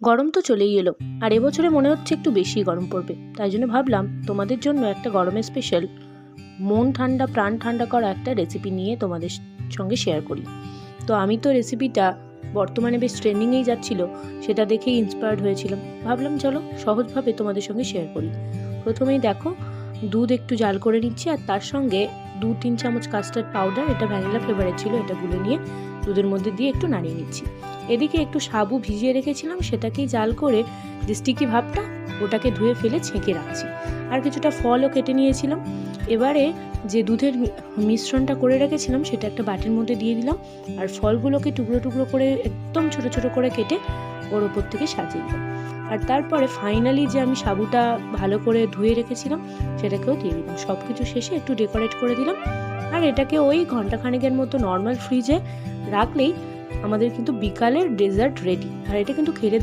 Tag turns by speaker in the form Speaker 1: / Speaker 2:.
Speaker 1: গরম তো চলেই এলো, আর এবছরে মনে হচ্ছে একটু বেশি গরম পড়বে। তাই জন্য ভাবলাম তোমাদের জন্য একটা গরমের স্পেশাল মন ঠান্ডা প্রাণ ঠান্ডা করা একটা রেসিপি নিয়ে তোমাদের সঙ্গে শেয়ার করি। তো আমি তো রেসিপিটা বর্তমানে বেশ ট্রেন্ডিংয়েই যাচ্ছিল, সেটা দেখেই ইন্সপায়ার্ড হয়েছিলাম। ভাবলাম চলো সহজভাবে তোমাদের সঙ্গে শেয়ার করি। প্রথমেই দেখো, দুধ একটু জাল করে নিচ্ছি, আর তার সঙ্গে 2-3 চামচ কাস্টার্ড পাউডার, এটা ভ্যানিলা ফ্লেভারের ছিল, এটা গুলে নিয়ে দুধের মধ্যে দিয়ে একটু নাড়িয়ে নিচ্ছি। এদিকে একটু সাবু ভিজিয়ে রেখেছিলাম, সেটাকেই জাল করে যে স্টিকি ভাবটা, ওটাকে ধুয়ে ফেলে ছেঁকে রাখছি। আর কিছুটা ফলও কেটে নিয়েছিলাম। এবারে যে দুধের মিশ্রণটা করে রেখেছিলাম সেটা একটা বাটির মধ্যে দিয়ে দিলাম, আর ফলগুলোকে টুকরো টুকরো করে একদম ছোট ছোট করে কেটে ওর ওপর থেকে সাজিয়ে দিলাম। আর তারপরে ফাইনালি যে আমি সাবুটা ভালো করে ধুয়ে রেখেছিলাম সেটাকেও দিয়ে দিলাম। সব কিছু শেষে একটু ডেকোরেট করে দিলাম, আর এটাকে ওই ঘন্টাখানেকের মতো নর্মাল ফ্রিজে রাখলেই আমাদের কিন্তু বিকালের ডেজার্ট রেডি। আর এটা কিন্তু খেতে